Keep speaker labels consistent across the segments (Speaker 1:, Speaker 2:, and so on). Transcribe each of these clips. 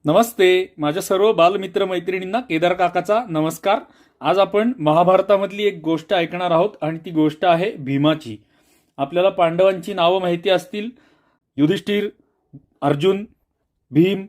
Speaker 1: नमस्ते माझ्या सर्व बालमित्र मैत्रिणींना केदार काकाचा नमस्कार। आज आपण महाभारतामधली एक गोष्ट ऐकणार आहोत आणि ती गोष्ट आहे भीमाची। आपल्याला पांडवांची नावं माहिती असतील, युधिष्ठिर, अर्जुन, भीम,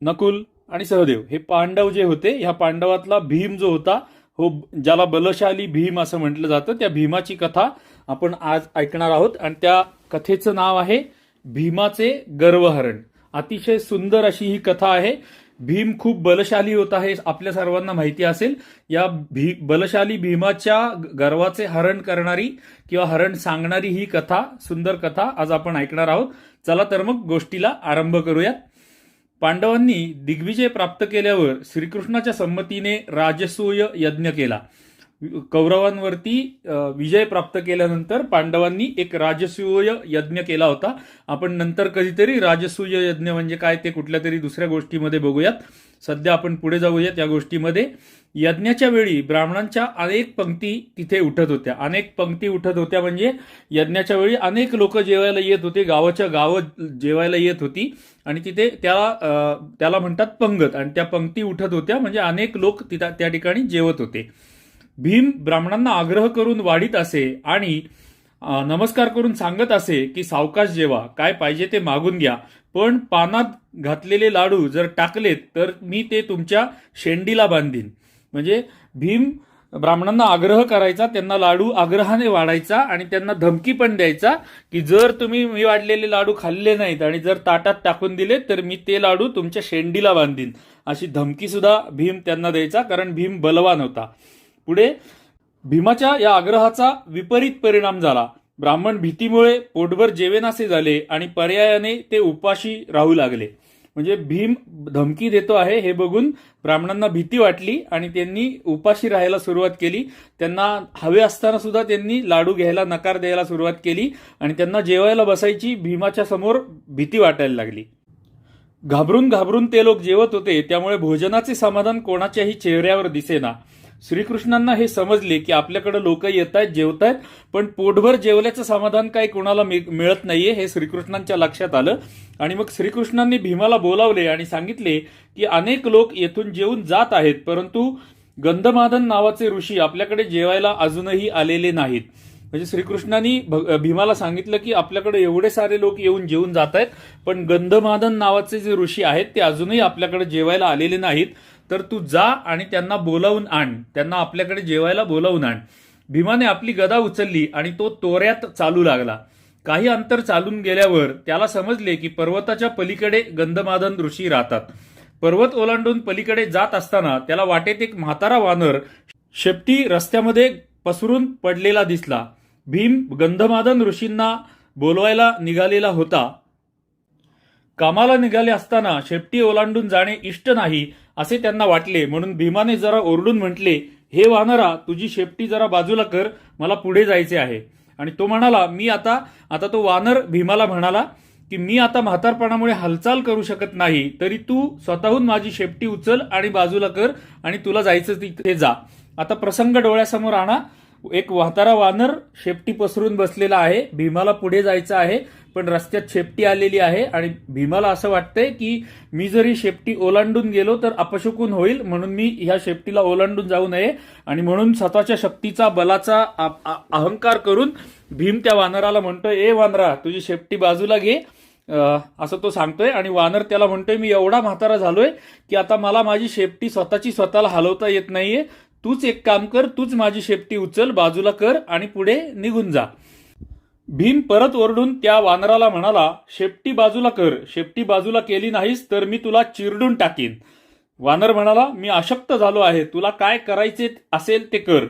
Speaker 1: नकुल आणि सहदेव। हे पांडव जे होते, ह्या पांडवातला भीम जो होता, हो ज्याला बलशाली भीम असं म्हटलं जातं, त्या भीमाची कथा आपण आज ऐकणार आहोत आणि त्या कथेचं नाव आहे भीमाचे गर्वहरण। अतिशय सुंदर अशी ही कथा आहे। भीम खूप बलशाली होता हे आपल्या सर्वांना माहिती असेल। या बलशाली भीमाच्या गर्वाचे हरण करणारी किंवा हरण सांगणारी ही कथा, सुंदर कथा आज आपण ऐकणार आहोत। चला तर मग गोष्टीला आरंभ करूयात। पांडवांनी दिग्विजय प्राप्त केल्यावर श्रीकृष्णाच्या संमतीने राजसूय यज्ञ केला। कौरवांवरती विजय प्राप्त केल्यानंतर पांडवांनी एक राजसूय यज्ञ केला होता। आपण नंतर कधीतरी राजसूय यज्ञ म्हणजे काय ते कुठल्या तरी दुसऱ्या गोष्टीमध्ये बघूयात। सध्या आपण पुढे जाऊयात या गोष्टीमध्ये। यज्ञाच्या वेळी ब्राह्मणांच्या अनेक पंक्ती तिथे उठत होत्या। अनेक पंक्ती उठत होत्या म्हणजे यज्ञाच्या वेळी अनेक लोक जेवायला येत होते, गावाच्या गावं जेवायला येत होती आणि तिथे त्याला म्हणतात पंगत, आणि त्या पंक्ती उठत होत्या म्हणजे अनेक लोक त्या ठिकाणी जेवत होते। भीम ब्राह्मणांना आग्रह करून वाढीत असे आणि नमस्कार करून सांगत असे की सावकाश जेवा, काय पाहिजे ते मागून घ्या, पण पानात घातलेले लाडू जर टाकलेत तर मी ते तुमच्या शेंडीला बांधीन। म्हणजे भीम ब्राह्मणांना आग्रह करायचा, त्यांना लाडू आग्रहाने वाढायचा आणि त्यांना धमकी पण द्यायचा की जर तुम्ही मी वाढलेले लाडू खाल्ले नाहीत आणि जर ताटात टाकून दिले तर मी ते लाडू तुमच्या शेंडीला बांधीन, अशी धमकी सुद्धा भीम त्यांना द्यायचा, कारण भीम बलवान होता। पुढे भीमाच्या या आग्रहाचा विपरीत परिणाम झाला। ब्राह्मण भीतीमुळे पोटभर जेवेनासे झाले आणि पर्यायाने ते उपाशी राहू लागले। म्हणजे भीम धमकी देतो आहे हे बघून ब्राह्मणांना भीती वाटली आणि त्यांनी उपाशी राहायला सुरुवात केली। त्यांना हवे असताना सुद्धा त्यांनी लाडू घ्यायला नकार द्यायला सुरुवात केली आणि त्यांना जेवायला बसायची भीमाच्या समोर भीती वाटायला लागली। घाबरून घाबरून ते लोक जेवत होते, त्यामुळे भोजनाचे समाधान कोणाच्याही चेहऱ्यावर दिसेना। श्रीकृष्णांना हे समजले की आपल्याकडे लोक येत आहेत, जेवतायत, पण पोटभर जेवल्याचं समाधान काही कोणाला मिळत नाहीये हे श्रीकृष्णांच्या लक्षात आलं। आणि मग श्रीकृष्णांनी भीमाला बोलावले आणि सांगितले की अनेक लोक येथून जेवून जात आहेत, परंतु गंधमादन नावाचे ऋषी आपल्याकडे जेवायला अजूनही आलेले नाहीत। म्हणजे श्रीकृष्णांनी भीमाला सांगितलं की आपल्याकडे एवढे सारे लोक येऊन जेवून जात आहेत, पण गंधमादन नावाचे जे ऋषी आहेत ते अजूनही आपल्याकडे जेवायला आलेले नाहीत, तर तू जा आणि त्यांना बोलावून आण, त्यांना आपल्याकडे जेवायला बोलावून आण। भीमाने आपली गदा उचलली आणि तो तोऱ्यात चालू लागला। काही अंतर चालून गेल्यावर त्याला समजले की पर्वताच्या पलीकडे गंधमादन ऋषी राहतात। पर्वत ओलांडून पलीकडे जात असताना त्याला वाटेत एक म्हातारा वानर शेपटी रस्त्यामध्ये पसरून पडलेला दिसला। भीम गंधमादन ऋषींना बोलवायला निघालेला होता। कामाला निघाले असताना शेपटी ओलांडून जाणे इष्ट नाही असे त्यांना वाटले, म्हणून भीमाने जरा ओरडून म्हटले, हे वानरा, तुझी शेपटी जरा बाजूला कर, मला पुढे जायचे आहे। आणि तो म्हणाला, मी आता तो वानर भीमाला म्हणाला की मी आता म्हातारपणामुळे हालचाल करू शकत नाही, तरी तू स्वतःहून माझी शेपटी उचल आणि बाजूला कर आणि तुला जायचं तिथे जा। आता प्रसंग डोळ्यासमोर आणा। एक म्हातारा वानर शेपटी पसरून बसलेला आहे, भीमाला पुढे जायचं आहे, पण रस्त्यात शेपटी आलेली आहे आणि भीमाला असं वाटतंय की मी जरी शेपटी ओलांडून गेलो तर अपशकुन होईल, म्हणून मी ह्या शेपटीला ओलांडून जाऊ नये। आणि म्हणून स्वतःच्या शक्तीचा, बलाचा अहंकार करून भीम त्या वानराला म्हणतोय, ए वानरा, तुझी शेपटी बाजूला घे, असं तो सांगतोय। आणि वानर त्याला म्हणतोय, मी एवढा म्हातारा झालोय की आता मला माझी शेपटी स्वतःला हलवता येत नाहीये, तूच एक काम कर, तूच माझी शेपटी उचल, बाजूला कर आणि पुढे निघून जा। भीम परत ओरडून त्या वानराला म्हणाला, शेपटी बाजूला कर, शेपटी बाजूला केली नाहीस तर मी तुला चिरडून टाकीन। वानर म्हणाला, मी अशक्त झालो आहे, तुला काय करायचे असेल ते कर।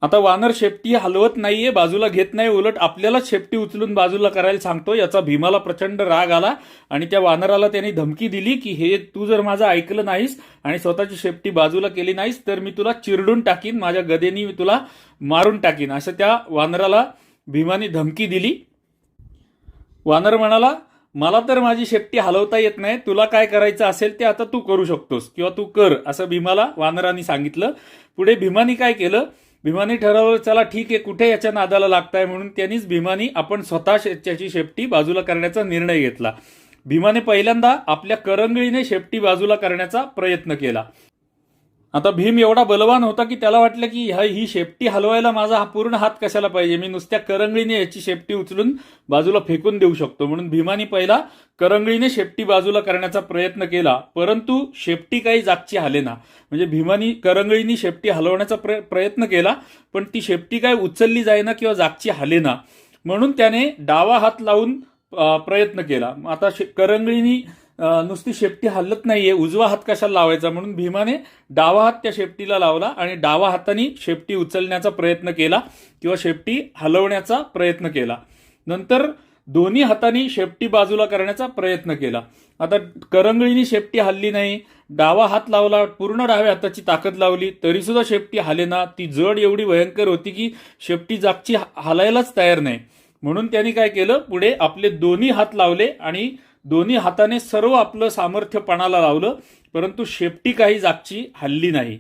Speaker 1: आता वानर शेपटी हलवत नाहीये, बाजूला घेत नाही, उलट आपल्यालाच शेपटी उचलून बाजूला करायला सांगतो। याचा भीमाला प्रचंड राग आला आणि त्या वानराला त्यांनी धमकी दिली की हे तू जर माझं ऐकलं नाहीस आणि स्वतःची शेपटी बाजूला केली नाहीस तर मी तुला चिरडून टाकीन, माझ्या गदेनी मी तुला मारून टाकीन, असं त्या वानराला भीमाने धमकी दिली। वानर म्हणाला, मला तर माझी शेपटी हलवता येत नाही, तुला काय करायचं असेल ते आता तू करू शकतोस किंवा तू कर, असं भीमाला वानरांनी सांगितलं। पुढे भीमाने काय केलं, भीमाने ठरवलं, चला ठीक आहे, कुठे याच्या नादाला लागताय, म्हणून त्यांनीच भीमाने आपण स्वतः त्याची शेपटी बाजूला करण्याचा निर्णय घेतला। भीमाने पहिल्यांदा आपल्या करंगळीने शेपटी बाजूला करण्याचा प्रयत्न केला. आता भीम एवढा बलवान होता की त्याला वाटलं की ही शेपटी हलवायला माझा हा पूर्ण हात कशाला पाहिजे, मी नुसत्या करंगळीने याची शेपटी उचलून बाजूला फेकून देऊ शकतो. म्हणून भीमाने पहिला करंगळीने शेपटी बाजूला करण्याचा प्रयत्न केला, परंतु शेपटी काही जागची हालेना. म्हणजे भीमानी करंगळीने शेपटी हलवण्याचा प्रयत्न केला, पण ती शेपटी काय उचलली जाईना किंवा जागची हालेना. म्हणून त्याने डावा हात लावून प्रयत्न केला. आता करंगळीनी नुसती शेपटी हलत नाहीये, उजवा हात कशाला लावायचा, म्हणून भीमाने डावा हात त्या शेपटीला लावला आणि डावा हाताने शेपटी उचलण्याचा प्रयत्न केला किंवा शेपटी हलवण्याचा प्रयत्न केला. नंतर दोन्ही हातांनी शेपटी बाजूला करण्याचा प्रयत्न केला. आता करंगळीनी शेपटी हलली नाही, डावा हात लावला, पूर्ण डाव्या हाताची ताकद लावली, तरी सुद्धा शेपटी हलेना. ती जड एवढी भयंकर होती की शेपटी जागची हलायलाच तयार नाही. म्हणून त्यांनी काय केलं, पुढे आपले दोन्ही हात लावले आणि दोन्ही हाताने सर्व आपलं सामर्थ्य पणाला लावलं, परंतु शेपटी काही जागची हल्ली नाही.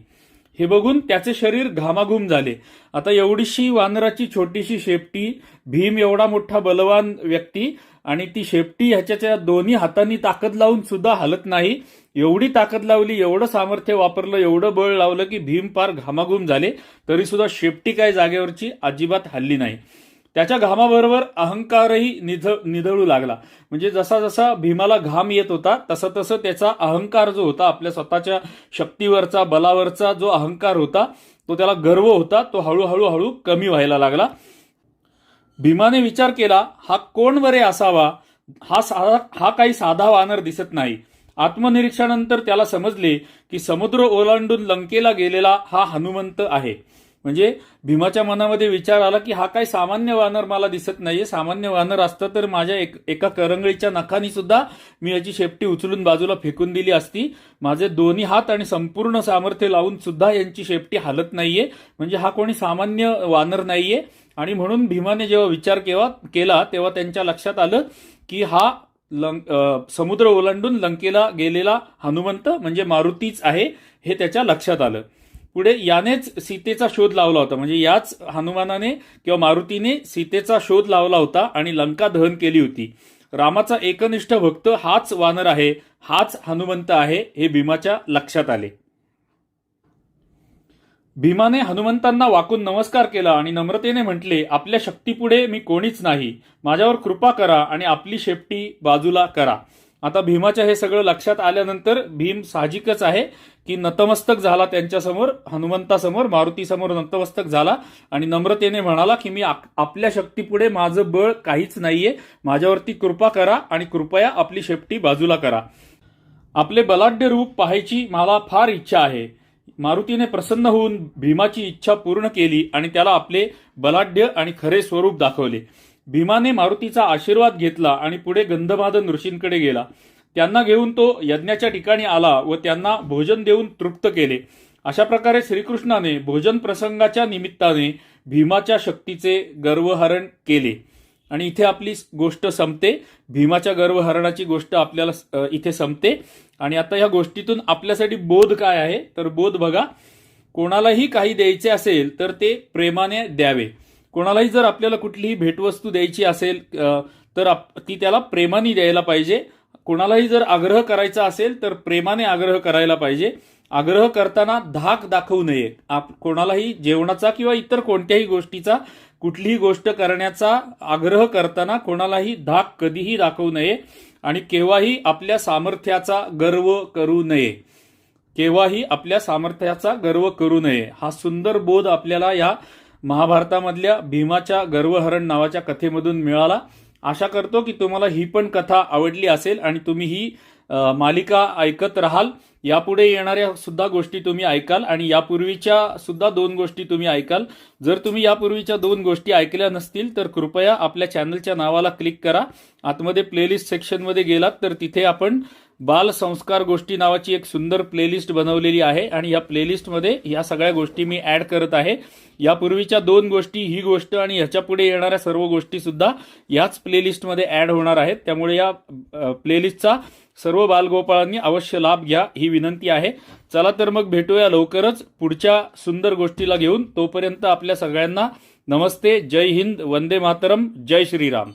Speaker 1: हे बघून त्याचे शरीर घामाघूम झाले. आता एवढीशी वानराची छोटीशी शेपटी, भीम एवढा मोठा बलवान व्यक्ती, आणि ती शेपटी ह्याच्या दोन्ही हातांनी ताकद लावून सुद्धा हलत नाही. एवढी ताकद लावली, एवढं सामर्थ्य वापरलं, एवढं बळ लावलं की भीम पार घामाघूम झाले, तरी सुद्धा शेपटी काही जागेवरची अजिबात हल्ली नाही. त्याच्या घामाबरोबर अहंकारही निधळू लागला. म्हणजे जसा जसा भीमाला घाम येत होता तसा तसं त्याचा अहंकार जो होता, आपल्या स्वतःच्या शक्तीवरचा, बलावरचा जो अहंकार होता, तो त्याला गर्व होता, तो हळूहळू कमी व्हायला लागला. भीमाने विचार केला, हा कोण बरे असावा, हा काही साधा वानर दिसत नाही. आत्मनिरीक्षणानंतर त्याला समजले की समुद्र ओलांडून लंकेला गेलेला हा हनुमंत आहे. म्हणजे भीमाच्या मनामध्ये विचार आला की हा काही सामान्य वानर मला दिसत नाहीये. सामान्य वानर असतं तर माझ्या एका करंगळीच्या नखानी सुद्धा मी याची शेपटी उचलून बाजूला फेकून दिली असती. माझे दोन्ही हात आणि संपूर्ण सामर्थ्य लावून सुद्धा यांची शेपटी हालत नाहीये. म्हणजे हा कोणी सामान्य वानर नाहीये. आणि म्हणून भीमाने जेव्हा विचार केला तेव्हा त्यांच्या लक्षात आलं की हा समुद्र ओलांडून लंकेला गेलेला हनुमंत म्हणजे मारुतीच आहे, हे त्याच्या लक्षात आलं. पुढे यानेच सीतेचा शोध लावला होता. म्हणजे याच हनुमानाने किंवा मारुतीने सीतेचा शोध लावला होता आणि लंका दहन केली होती. रामाचा एकनिष्ठ भक्त हाच वानर आहे, हाच हनुमंत आहे, हे भीमाच्या लक्षात आले. भीमाने हनुमंतांना वाकून नमस्कार केला आणि नम्रतेने म्हटले, आपल्या शक्तीपुढे मी कोणीच नाही, माझ्यावर कृपा करा आणि आपली शेपटी बाजूला करा. आता भीमाच्या हे सगळं लक्षात आल्यानंतर भीम साहजिकच आहे की नतमस्तक झाला त्यांच्यासमोर, हनुमंतासमोर, मारुतीसमोर नतमस्तक झाला आणि नम्रतेने म्हणाला की मी आपल्या शक्तीपुढे माझं बळ काहीच नाहीये, माझ्यावरती कृपा करा आणि कृपया आपली शेपटी बाजूला करा. आपले बलाढ्य रूप पाहायची मला फार इच्छा आहे. मारुतीने प्रसन्न होऊन भीमाची इच्छा पूर्ण केली आणि त्याला आपले बलाढ्य आणि खरे स्वरूप दाखवले. भीमाने मारुतीचा आशीर्वाद घेतला आणि पुढे गंधमादन ऋषींकडे गेला. त्यांना घेऊन तो यज्ञाच्या ठिकाणी आला व त्यांना भोजन देऊन तृप्त केले. अशा प्रकारे श्रीकृष्णाने भोजन प्रसंगाच्या निमित्ताने भीमाच्या शक्तीचे गर्वहरण केले. आणि इथे आपली गोष्ट संपते. भीमाच्या गर्वहरणाची गोष्ट आपल्याला इथे संपते. आणि आता या गोष्टीतून आपल्यासाठी बोध काय आहे, तर बोध बघा, कोणालाही काही द्यायचे असेल तर ते प्रेमाने द्यावे. कोणालाही जर आपल्याला कुठलीही भेटवस्तू द्यायची असेल तर ती त्याला प्रेमाने द्यायला पाहिजे. कोणालाही जर आग्रह करायचा असेल तर प्रेमाने आग्रह करायला पाहिजे. आग्रह करताना धाक दाखवू नये. कोणालाही जेवणाचा किंवा इतर कोणत्याही गोष्टीचा, कुठलीही गोष्ट करण्याचा आग्रह करताना कोणालाही धाक कधीही दाखवू नये आणि केव्हाही आपल्या सामर्थ्याचा गर्व करू नये. केव्हाही आपल्या सामर्थ्याचा गर्व करू नये. हा सुंदर बोध आपल्याला या महाभारतामधल्या भीमाच्या गर्वहरण नावाच्या कथेमधून मिळाला. आशा करतो की तुम्हाला ही पण कथा आवडली असेल आणि तुम्ही ही मालिका ऐकत राहाल. यापुढे येणाऱ्या सुद्धा गोष्टी तुम्ही ऐकाल आणि यापूर्वीच्या सुद्धा 2 गोष्टी तुम्ही ऐकाल. जर तुम्ही यापूर्वीच्या 2 गोष्टी ऐकल्या नसतील तर कृपया आपल्या चॅनलच्या नावाला क्लिक करा. आतमध्ये प्लेलिस्ट सेक्शनमध्ये गेलात तर तिथे आपण बाल संस्कार गोष्टी नावाची एक सुंदर प्लेलिस्ट बनवलेली आहे आणि या प्लेलिस्टमध्ये या सगळ्या गोष्टी मी ऍड करत आहे. यापूर्वीच्या 2 गोष्टी, ही गोष्ट आणि ह्याच्या पुढे येणाऱ्या सर्व गोष्टी सुद्धा याच प्लेलिस्टमध्ये ऍड होणार आहेत. त्यामुळे या प्लेलिस्टचा सर्व बालगोपाळांनी अवश्य लाभ घ्या, ही विनंती आहे. चला तर मग भेटूया लवकरच पुढच्या सुंदर गोष्टीला घेऊन. तोपर्यंत आपल्या सगळ्यांना नमस्ते, जय हिंद, वंदे मातरम, जय श्रीराम.